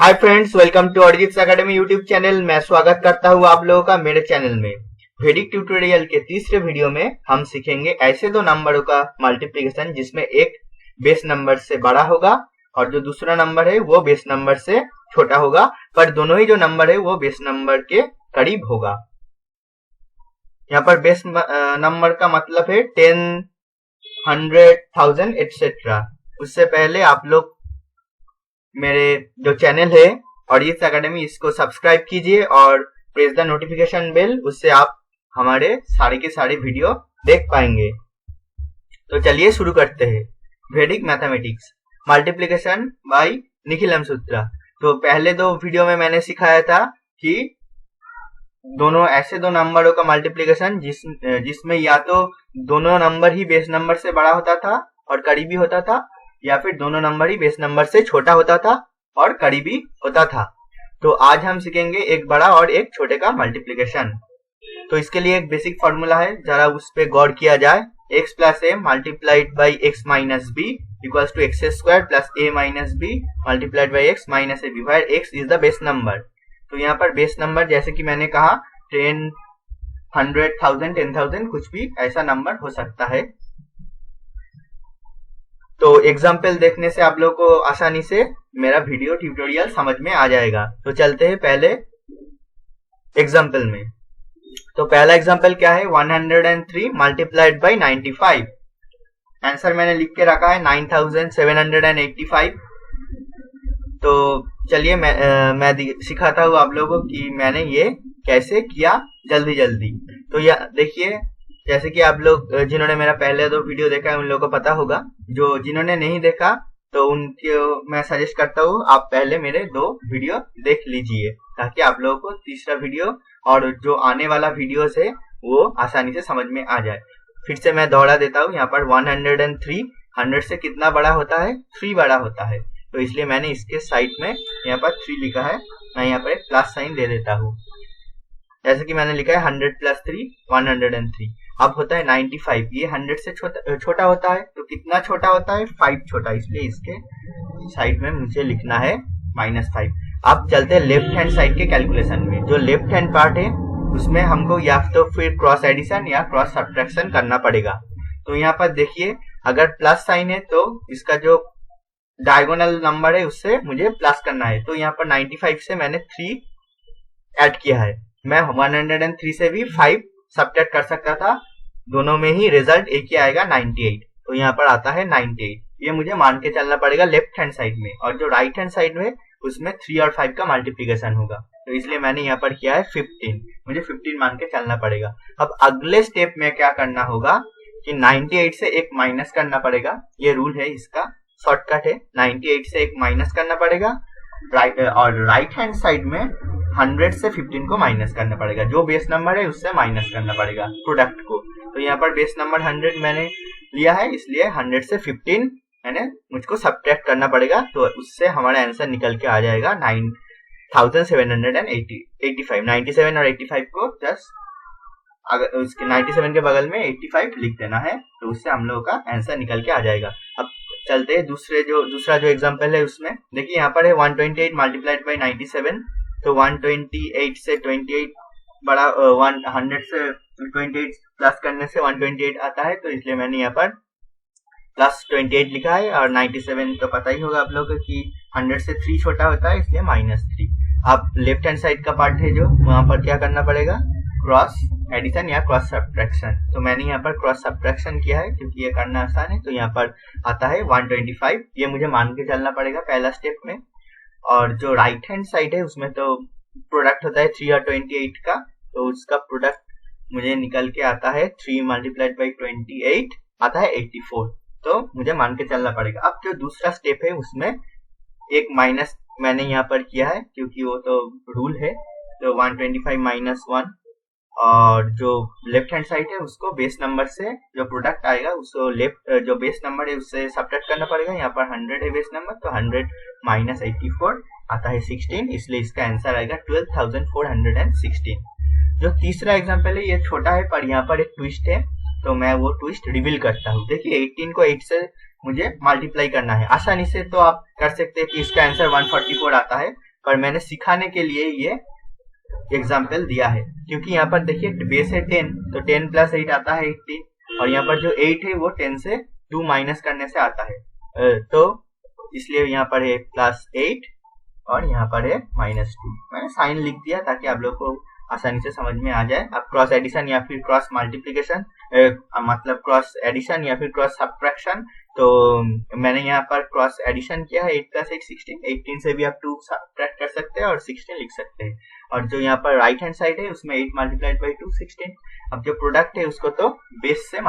Hi friends, welcome to Arijit academy YouTube channel. मैं स्वागत करता हूँ आप लोगों का मेरे चैनल में। वैदिक ट्यूटोरियल के तीसरे वीडियो में हम सीखेंगे ऐसे दो नंबरों का मल्टीप्लिकेशन जिसमें एक बेस नंबर से बड़ा होगा और जो दूसरा नंबर है वो बेस नंबर से छोटा होगा, पर दोनों ही जो नंबर है वो बेस नंबर के करीब होगा। यहाँ पर बेस नंबर का मतलब है 10, 100, 1000 एटसेट्रा। उससे पहले आप लोग मेरे जो चैनल है अरिजीत एकेडमी, इसको सब्सक्राइब कीजिए और प्रेस द नोटिफिकेशन बेल, उससे आप हमारे सारे के सारे वीडियो देख पाएंगे। तो चलिए शुरू करते हैं। वैदिक मैथमेटिक्स मल्टीप्लिकेशन बाय निखिलम सूत्रा। तो पहले दो वीडियो में मैंने सिखाया था कि दोनों ऐसे दो नंबरों का मल्टीप्लिकेशन जिसमें या तो दोनों नंबर ही बेस नंबर से बड़ा होता था और करीबी होता था, या फिर दोनों नंबर ही बेस नंबर से छोटा होता था और करीबी होता था। तो आज हम सीखेंगे एक बड़ा और एक छोटे का मल्टीप्लिकेशन। तो इसके लिए एक बेसिक फॉर्मूला है, जरा उस पे गौर किया जाए। x plus A multiplied by x minus B equals to x square plus A minus B multiplied by x minus A B, where x is the base number. तो यहाँ पर बेस नंबर जैसे कि मैंने कहा 10, 100, 1000, 10,000 कुछ भी ऐसा नंबर हो सकता है। तो एग्जाम्पल देखने से आप लोगों को आसानी से मेरा वीडियो ट्यूटोरियल समझ में आ जाएगा। तो चलते हैं पहले एग्जाम्पल में। तो पहला एग्जाम्पल क्या है, 103 मल्टीप्लाइड बाई 95। आंसर मैंने लिख के रखा है 9785। तो चलिए मैं सिखाता हूँ आप लोगों को कि मैंने ये कैसे किया जल्दी जल्दी। तो यह देखिए, जैसे कि आप लोग जिन्होंने मेरा पहले दो वीडियो देखा है उन लोगों को पता होगा। जो जिन्होंने नहीं देखा तो उनको मैं सजेस्ट करता हूँ आप पहले मेरे दो वीडियो देख लीजिए, ताकि आप लोगों को तीसरा वीडियो और जो आने वाला वीडियोस है वो आसानी से समझ में आ जाए। फिर से मैं दोहरा देता हूँ। यहाँ पर 103 100 से कितना बड़ा होता है, 3 बड़ा होता है। तो इसलिए मैंने इसके साइड में यहाँ पर 3 लिखा है। मैं यहाँ पर एक प्लस साइन दे देता हूँ। जैसे कि मैंने लिखा है 100 प्लस 3 103। अब होता है 95। ये 100 से छोटा होता है, तो कितना छोटा होता है, 5 छोटा, इसलिए इसके साइड में मुझे लिखना है -5। अब चलते हैं लेफ्ट हैंड साइड के कैलकुलेशन में। जो लेफ्ट हैंड पार्ट है उसमें हमको या तो फिर क्रॉस एडिशन या क्रॉस सब्ट्रैक्शन करना पड़ेगा। तो यहाँ पर देखिए, अगर प्लस साइन है तो इसका जो डायगोनल नंबर है उससे मुझे प्लस करना है। तो यहाँ पर 95 से मैंने 3 ऐड किया है। मैं 103 से भी 5 सब्ट्रैक्ट कर सकता था, दोनों में ही रिजल्ट एक ही आएगा 98। तो यहाँ पर आता है 98। ये मुझे मान के चलना पड़ेगा लेफ्ट हैंड साइड में, और जो राइट हैंड साइड में उसमें 3 और 5 का मल्टीप्लीकेशन होगा। तो इसलिए मैंने यहाँ पर किया है 15। मुझे 15 मान के चलना पड़ेगा। अब अगले स्टेप में क्या करना होगा कि 98 से एक माइनस करना पड़ेगा। ये रूल है, इसका शॉर्टकट है। 98 से एक माइनस करना पड़ेगा और राइट हैंड साइड में 100 से 15 को माइनस करना पड़ेगा। जो बेस नंबर है उससे माइनस करना पड़ेगा प्रोडक्ट को। तो यहाँ पर बेस नंबर 100 मैंने लिया है, इसलिए 100 से 15 मैंने मुझको सब्ट्रैक्ट करना पड़ेगा। तो उससे हमारा आंसर निकल के आ जाएगा 9785। 97 और 85 को जस्ट अगर उसके 97 के बगल में 85 लिख देना है, तो उससे हम लोगों का आंसर निकल के आ जाएगा। अब चलते हैं दूसरा जो एग्जांपल है उसमें। देखिए यहाँ पर है 128 मल्टीप्लाइड बाई 97। तो 128 से 28 बड़ा 100 से 28 प्लस करने से 128 आता है। तो इसलिए मैंने यहाँ पर प्लस 28 लिखा है। और 97 तो पता ही होगा आप लोगों को कि 100 से 3 छोटा होता है, इसलिए -3। अब लेफ्ट हैंड साइड का पार्ट है जो वहां पर क्या करना पड़ेगा, क्रॉस एडिशन या क्रॉस सब्ट्रैक्शन। तो मैंने यहाँ पर क्रॉस सब्ट्रैक्शन किया है क्योंकि ये करना आसान है। तो यहाँ पर आता है 125। ये मुझे मान के चलना पड़ेगा पहला स्टेप में। और जो राइट हैंड साइड है उसमें तो प्रोडक्ट होता है 3 और 28 का। तो उसका प्रोडक्ट मुझे निकल के आता है 3 मल्टीप्लाइड बाई 28 आता है 84। तो मुझे मान के चलना पड़ेगा। अब जो दूसरा स्टेप है उसमें एक माइनस मैंने यहाँ पर किया है क्योंकि वो तो रूल है। तो 125 -1, और जो लेफ्ट हैंड साइड है उसको बेस नंबर से जो प्रोडक्ट आएगा उसको जो बेस नंबर है उससे सब्ट्रैक्ट करना पड़ेगा। यहाँ पर 100 है बेस नंबर, तो 100 - 84 आता है 16, इसलिए इसका आंसर आएगा 12,416। जो तीसरा एग्जांपल है ये छोटा है, पर यहाँ पर एक ट्विस्ट है, तो मैं वो ट्विस्ट रिवील करता हूँ। देखिए 18 को 8 से मुझे मल्टीप्लाई करना है आसानी से, तो आप कर सकते हैं कि इसका आंसर 144 आता है। पर मैंने सिखाने के लिए ये एग्जाम्पल दिया है, क्योंकि यहाँ पर देखिए बेस है 10, तो 10 प्लस 8 आता है 18, और यहाँ पर जो 8 है वो 10 से 2 माइनस करने से आता है, तो इसलिए यहाँ पर है प्लस 8 और यहाँ पर है -2। मैंने साइन लिख दिया ताकि आप लोग को आसानी से समझ में आ जाए। अब क्रॉस एडिशन या फिर क्रॉस मल्टीप्लिकेशन, मतलब क्रॉस एडिशन या फिर क्रॉस सब्ट्रैक्शन, तो मैंने यहाँ पर क्रॉस एडिशन किया है 8 + 8 16, 18 से भी आप 2 सब्ट्रैक्ट कर सकते हैं और 16 लिख सकते हैं। और जो यहाँ पर राइट हैंड साइड है उसमें 8 × 2 16। अब जो प्रोडक्ट है उसको तो बेस से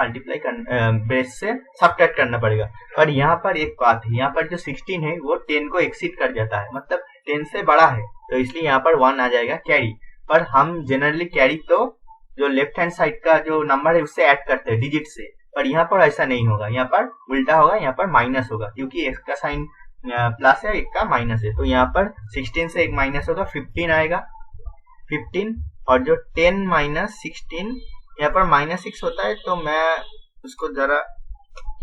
बेस से सब्ट्रैक्ट करना पड़ेगा। पर यहाँ पर एक बात है, यहाँ पर जो 16 है वो 10 को एक्सीड कर जाता है, मतलब 10 से बड़ा है, तो इसलिए यहाँ पर 1 आ जाएगा कैरी। पर हम जनरली कैरी तो जो लेफ्ट हैंड साइड का जो नंबर है उससे ऐड करते हैं डिजिट से, पर यहाँ पर ऐसा नहीं होगा, यहाँ पर उल्टा होगा, यहाँ पर माइनस होगा, क्योंकि एक का साइन प्लस है एक का माइनस है, तो यहाँ पर 16 से एक माइनस होगा, 15 आएगा 15। और जो 10 - 16 यहाँ पर -6 होता है, तो मैं उसको जरा,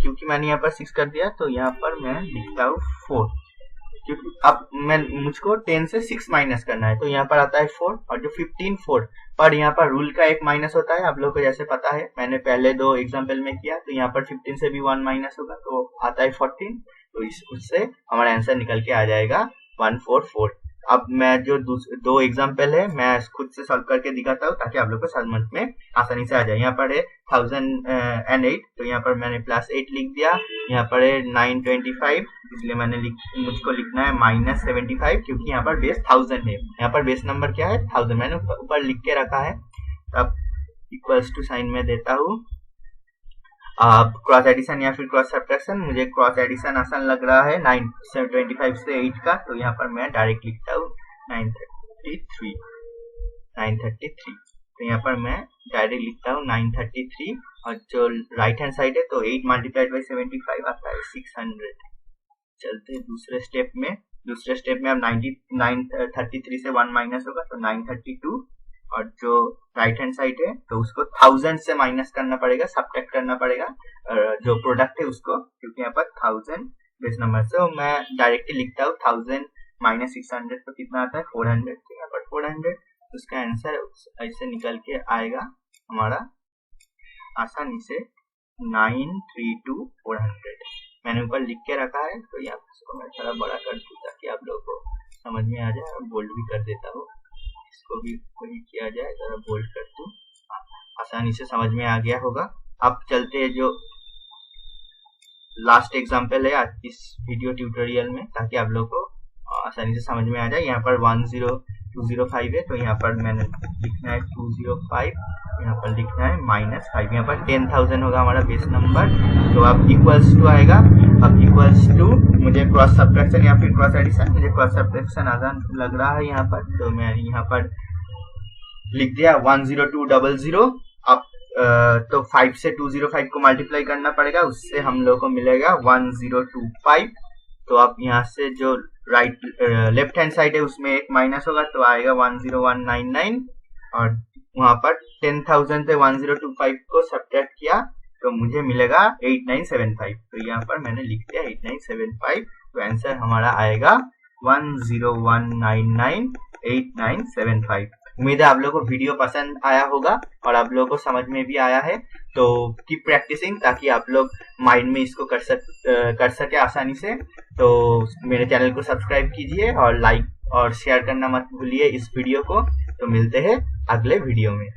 क्योंकि मैंने यहाँ पर 6 कर दिया, तो यहाँ पर मैं लिखता हूँ 4, क्योंकि अब मुझको 10 से 6 माइनस करना है, तो यहाँ पर आता है 4, और जो 15 4, पर यहाँ पर रूल का एक माइनस होता है, आप लोग को जैसे पता है, मैंने पहले 2 एग्जांपल में किया, तो यहाँ पर 15 से भी 1 माइनस होगा, तो आता है 14, तो उससे हमारा आंसर निकल के आ जाएगा 144। अब मैं जो 2 एग्जांपल है मैं खुद से सॉल्व करके दिखाता हूँ ताकि आप लोग को समझ में आसानी से आ जाए। यहाँ पर है 1008, तो यहाँ पर मैंने +8 लिख दिया, यहाँ पर है 925, इसलिए मैंने मुझको लिखना है -75, क्योंकि यहाँ पर बेस 1000 है, यहाँ पर बेस नंबर क्या है 1000, मैंने ऊपर लिख के रखा है। अब इक्वल्स टू साइन में देता हूँ। अब क्रॉस एडिशन या फिर क्रॉस सब्ट्रैक्शन, मुझे क्रॉस एडिशन आसान लग रहा है 925 से 8 का, तो यहाँ पर मैं डायरेक्ट लिखता हूँ 933, तो यहाँ पर मैं डायरेक्ट लिखता हूँ 933, और जो राइट हैंड साइड है तो 8 × 75 आता है 600। चलते हैं दूसरे स्टेप में। दूसरे स्टेप में अब 933 से 1 माइनस होगा, तो 932, और जो राइट हैंड साइड है तो उसको 1000 से माइनस करना पड़ेगा, सब्ट्रैक्ट करना पड़ेगा जो प्रोडक्ट है उसको, क्योंकि यहाँ पर 1000 बेस नंबर से, मैं डायरेक्टली लिखता हूँ 1000 - 600, तो कितना आता है 400, तो यहाँ पर 400, उसका आंसर ऐसे निकल के आएगा हमारा आसानी से 932,400। मैंने ऊपर लिख के रखा है, तो यहाँ पर मैं थोड़ा बड़ा कर दूँ ताकि आप लोगों को समझ में आ जाए, और बोल्ड भी कर देता हूँ, इसको भी वही किया जाए, जरा बोल्ड कर दूं, आसानी से समझ में आ गया होगा। अब चलते हैं जो लास्ट एग्जांपल है आज इस वीडियो ट्यूटोरियल में, ताकि आप लोग को आसानी से समझ में आ जाए। यहाँ पर 10205 है, तो यहाँ पर मैंने लिखना है 205, यहाँ पर लिखना है -5, यहाँ पर 10,000 होगा हमारा बेस नंबर, तो अब इक्वल्स टू आएगा। अब इक्वल्स टू, मुझे क्रॉस सब्ट्रैक्शन या फिर क्रॉस एडिशन, मुझे क्रॉस सब्ट्रैक्शन आसान लग रहा है यहाँ पर, तो मैं यहाँ पर लिख दिया 10200। अब तो 5 से 205 को मल्टीप्लाई करना पड़ेगा, उससे हम लोग को मिलेगा 1025। तो अब यहाँ से जो लेफ्ट हैंड साइड है उसमें एक माइनस होगा, तो आएगा 10199, और वहां पर 10,000 से 1025 को सब्ट्रैक्ट किया तो मुझे मिलेगा 8975, तो यहाँ पर मैंने लिख दिया 8975, तो आंसर हमारा आएगा 101998975। उम्मीद है आप लोगों को वीडियो पसंद आया होगा और आप लोगों को समझ में भी आया है, तो कीप प्रैक्टिसिंग ताकि आप लोग माइंड में इसको कर सके आसानी से। तो मेरे चैनल को सब्सक्राइब कीजिए और लाइक और शेयर करना मत भूलिए इस वीडियो को। तो मिलते हैं अगले वीडियो में।